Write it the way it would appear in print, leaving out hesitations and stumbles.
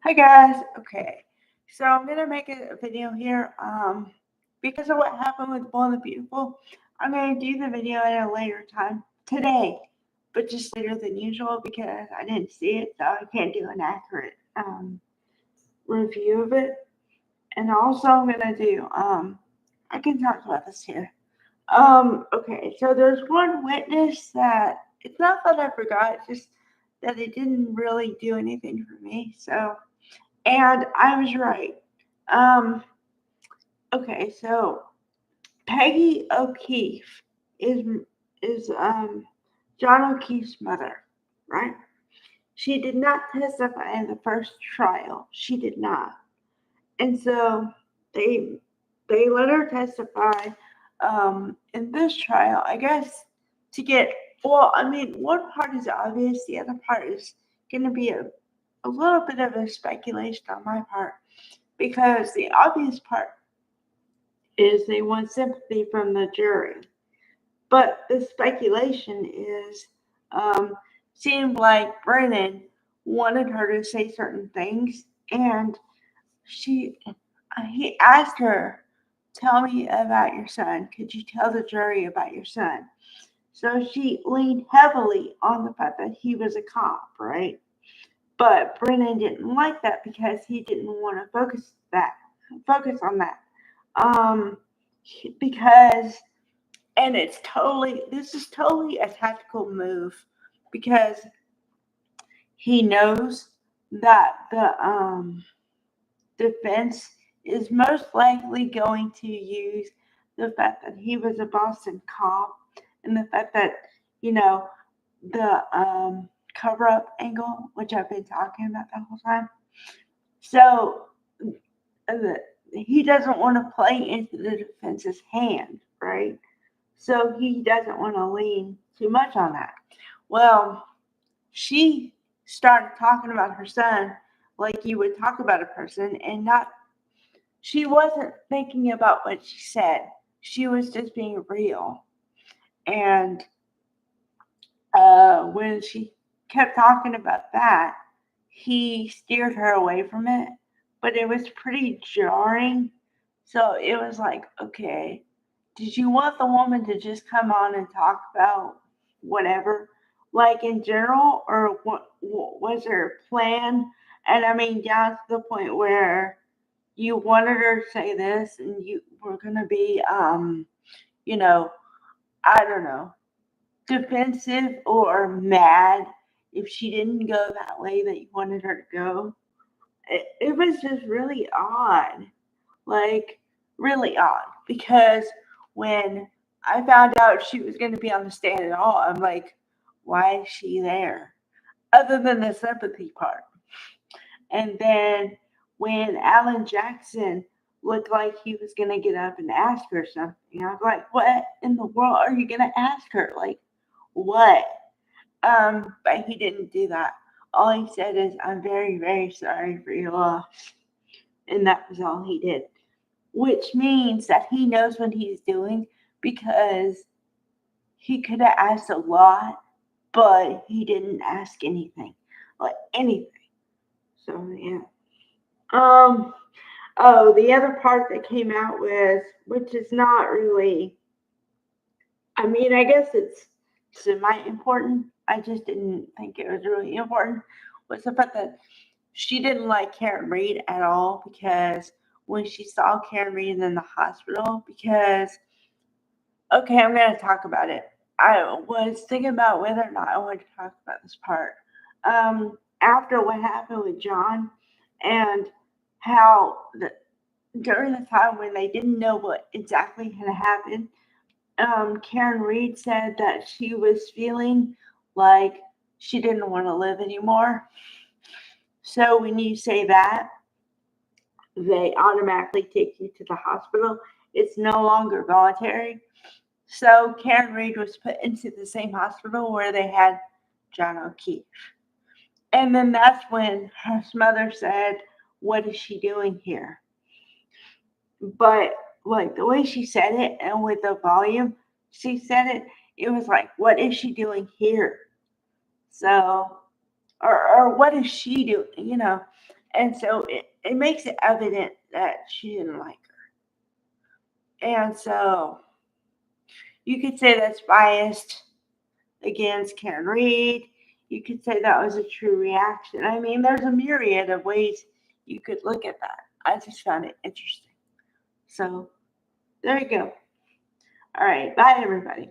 Hi guys. Okay, so I'm gonna make a video here. Because of what happened with Bold and Beautiful, I'm gonna do the video at a later time today, but just later than usual because I didn't see it, so I can't do an accurate review of it. And also, I'm gonna do I can talk about this here. Okay, so there's one witness that it's not that I forgot, it's just that it didn't really do anything for me. So and I was right. Um, okay, so Peggy O'Keefe is John O'Keefe's mother, right? She did not testify in the first trial. She did not, and so they they let her testify in this trial. I guess to get well, I mean, one part is obvious, the other part is going to be a little bit of a speculation on my part because the obvious part is they want sympathy from the jury. But the speculation is seemed like Brennan wanted her to say certain things, and she he asked her, "Tell me about your son. Could you tell the jury about your son?" So she leaned heavily on the fact that he was a cop, right? But Brennan didn't like that because he didn't want to focus on that. Um, because and this is totally a tactical move because he knows that the defense is most likely going to use the fact that he was a Boston cop and the fact that you know the cover up angle, which I've been talking about the whole time. So uh, he doesn't want to play into the defense's hand, right? So he doesn't want to lean too much on that. Well, she started talking about her son like you would talk about a person and not, she wasn't thinking about what she said. She was just being real. And when she kept talking about that, he steered her away from it, but it was pretty jarring. So it was like, okay, did you want the woman to just come on and talk about whatever, like in general, or what was her plan? And I mean, down to the point where you wanted her to say this, and you were gonna be, you know, I don't know, defensive or mad if she didn't go that way that you wanted her to go. It was just really odd, like really odd, because when I found out she was going to be on the stand at all, I'm like, why is she there? Other than the sympathy part. And then when Alan Jackson looked like he was going to get up and ask her something, I was like, what in the world are you going to ask her? Like, what? But he didn't do that. All he said is, I'm very, very sorry for your loss. And that was all he did. Which means that he knows what he's doing because he could have asked a lot, but he didn't ask anything. Like anything. So yeah. Um oh, the other part that came out was, which is not really, I mean, I guess it's semi important. I just didn't think it was really important. Was the fact that she didn't like Karen Reed at all because when she saw Karen Reed in the hospital, because okay, I'm gonna talk about it. I was thinking about whether or not I wanted to talk about this part. After what happened with John and how during the time when they didn't know what exactly had happened, Karen Reed said that she was feeling like she didn't want to live anymore. So when you say that, they automatically take you to the hospital. It's no longer voluntary. So Karen Reed was put into the same hospital where they had John O'Keefe. And then that's when her mother said, what is she doing here? But like the way she said it and with the volume she said it, it was like, what is she doing here? So, or what is she doing? And so it makes it evident that she didn't like her. And so you could say that's biased against Karen Read. You could say that was a true reaction. I mean, there's a myriad of ways you could look at that. I just found it interesting. So there you go. All right. Bye, everybody.